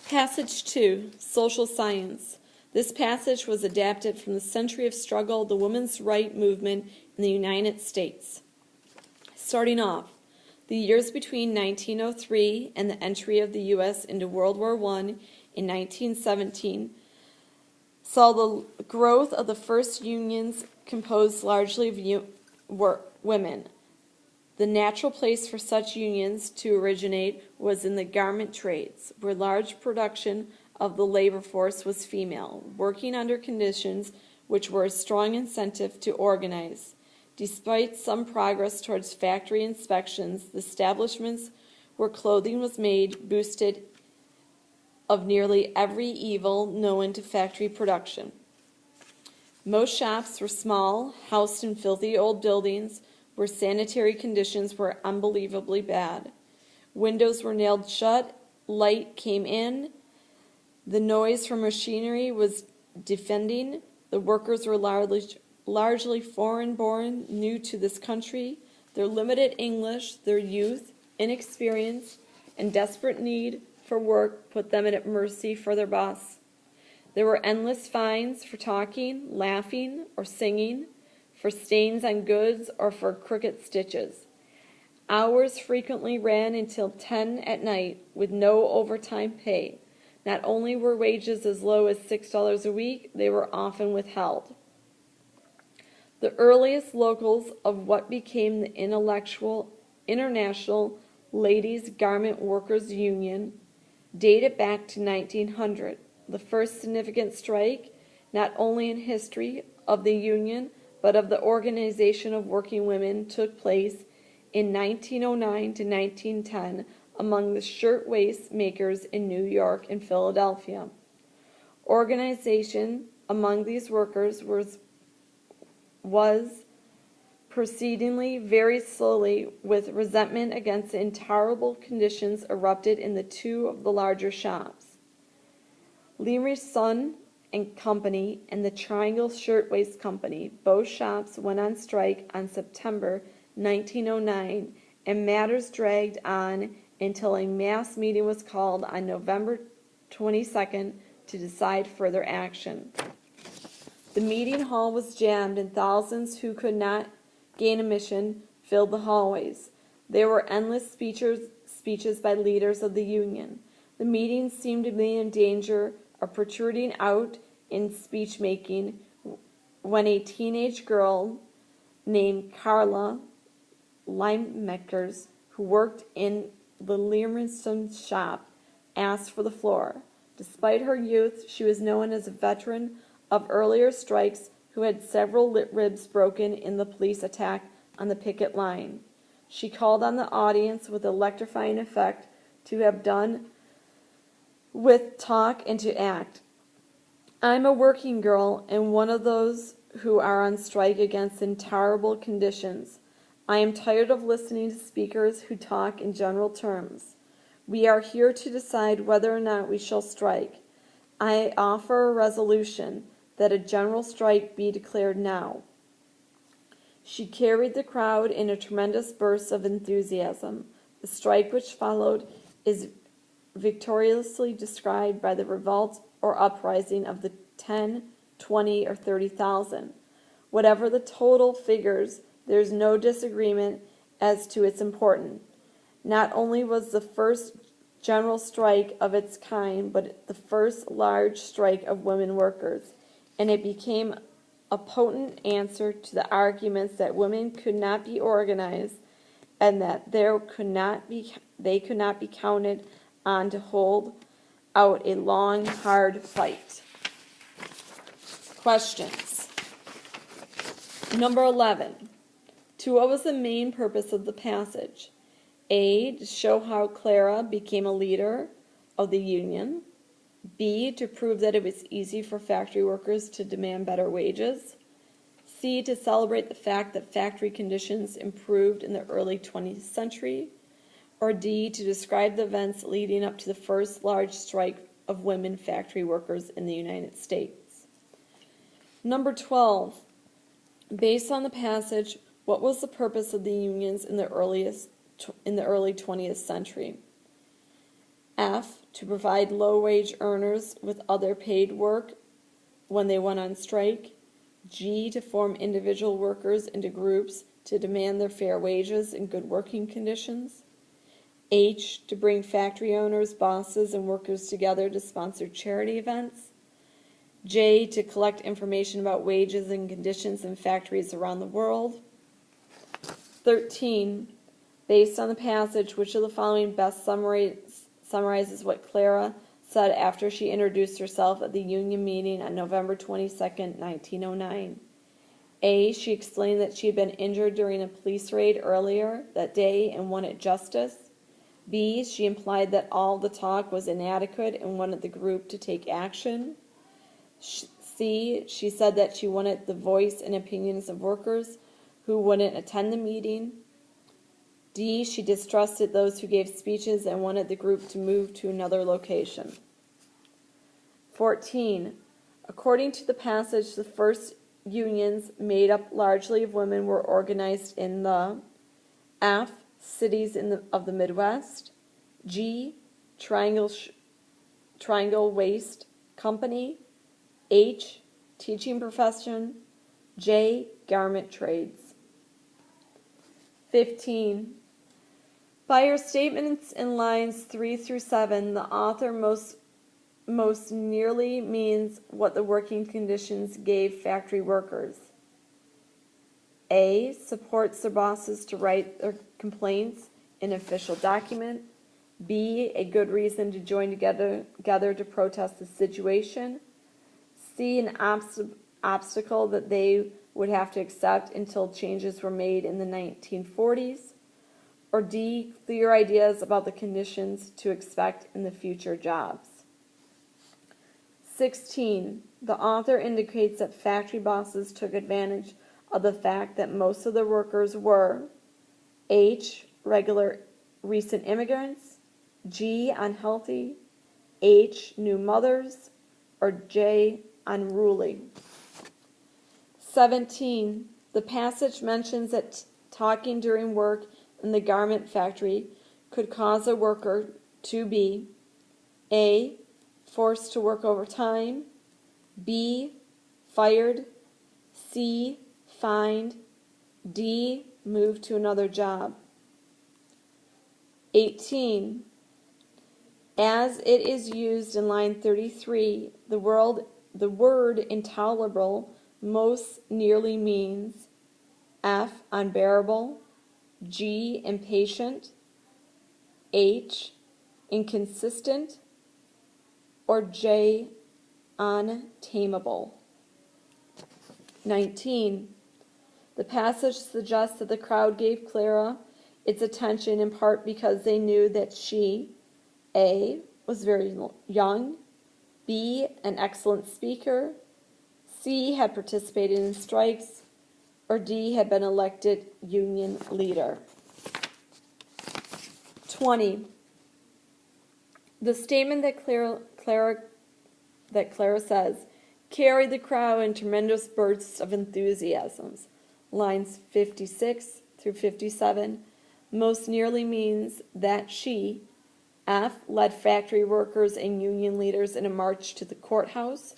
Passage 2, Social Science. This passage was adapted from the Century of Struggle, the Women's Right Movement in the United States. Starting off, the years between 1903 and the entry of the U.S. into World War I in 1917 saw the growth of the first unions composed largely of women. The natural place for such unions to originate was in the garment trades, where large production of the labor force was female, working under conditions which were a strong incentive to organize. Despite some progress towards factory inspections, the establishments where clothing was made boasted of nearly every evil known to factory production. Most shops were small, housed in filthy old buildings where sanitary conditions were unbelievably bad. Windows were nailed shut, light came in, the noise from machinery was deafening, the workers were largely foreign-born, new to this country. Their limited English, their youth, inexperience, and desperate need for work put them at mercy for their boss. There were endless fines for talking, laughing, or singing, for stains on goods, or for crooked stitches. Hours frequently ran until 10 at night with no overtime pay. Not only were wages as low as $6 a week, they were often withheld. The earliest locals of what became the International Ladies Garment Workers Union dated back to 1900. The first significant strike, not only in history of the union, but of the organization of working women, took place in 1909 to 1910 among the shirtwaist makers in New York and Philadelphia. Organization among these workers was proceedingly very slowly, with resentment against the intolerable conditions erupted in the two of the larger shops. Leamery Son and Company and the Triangle Shirtwaist Company, both shops went on strike on September 1909, and matters dragged on until a mass meeting was called on November 22nd to decide further action. The meeting hall was jammed, and thousands who could not gain admission filled the hallways. There were endless speeches by leaders of the union. The meeting seemed to be in danger of protruding out in speech-making when a teenage girl named Carla Limemakers, who worked in the Learmonson shop, asked for the floor. Despite her youth, she was known as a veteran of earlier strikes who had several ribs broken in the police attack on the picket line. She called on the audience with electrifying effect to have done with talk and to act. I'm a working girl and one of those who are on strike against intolerable conditions. I am tired of listening to speakers who talk in general terms. We are here to decide whether or not we shall strike. I offer a resolution that a general strike be declared now. She carried the crowd in a tremendous burst of enthusiasm. The strike which followed is victoriously described by the revolt or uprising of the 10, 20, or 30,000. Whatever the total figures, there is no disagreement as to its importance. Not only was the first general strike of its kind, but the first large strike of women workers, and it became a potent answer to the arguments that women could not be organized and that they could not be counted on to hold out a long, hard fight. Questions. Number 11. What was the main purpose of the passage? A, to show how Clara became a leader of the union. B, to prove that it was easy for factory workers to demand better wages. C, to celebrate the fact that factory conditions improved in the early 20th century. Or D, to describe the events leading up to the first large strike of women factory workers in the United States. Number 12. Based on the passage, what was the purpose of the unions in the early 20th century? F, to provide low-wage earners with other paid work when they went on strike. G, to form individual workers into groups to demand their fair wages and good working conditions. H, to bring factory owners, bosses, and workers together to sponsor charity events. J, to collect information about wages and conditions in factories around the world. 13, based on the passage, which of the following best summarizes what Clara said after she introduced herself at the union meeting on November 22nd, 1909? A, she explained that she had been injured during a police raid earlier that day and wanted justice. B, she implied that all the talk was inadequate and wanted the group to take action. C, she said that she wanted the voice and opinions of workers who wouldn't attend the meeting. D, she distrusted those who gave speeches and wanted the group to move to another location. 14, according to the passage, the first unions, made up largely of women, were organized in the F, cities of the Midwest. G, Triangle Waste Company. H, teaching profession. J, garment trades. 15. By her statements in lines 3 through 7, the author most nearly means what the working conditions gave factory workers. A, supports their bosses to write their complaints in an official document. B, a good reason to join together to protest the situation. C, an obstacle that they would have to accept until changes were made in the 1940s. Or D, clear ideas about the conditions to expect in the future jobs. 16. The author indicates that factory bosses took advantage of the fact that most of the workers were H, regular recent immigrants, G, unhealthy, H, new mothers, or J, unruly. 17. The passage mentions that talking during work in the garment factory could cause a worker to be A, forced to work overtime, B, fired, C, fined, D, moved to another job. 18. As it is used in line 33, the word intolerable most nearly means F, unbearable, G, impatient, H, inconsistent, or J, untamable. 19. The passage suggests that the crowd gave Clara its attention in part because they knew that she, A, was very young, B, an excellent speaker, C, had participated in strikes, or D, had been elected union leader. 20. The statement that Clara says carried the crowd in tremendous bursts of enthusiasms. Lines 56 through 57 most nearly means that she, F, led factory workers and union leaders in a march to the courthouse.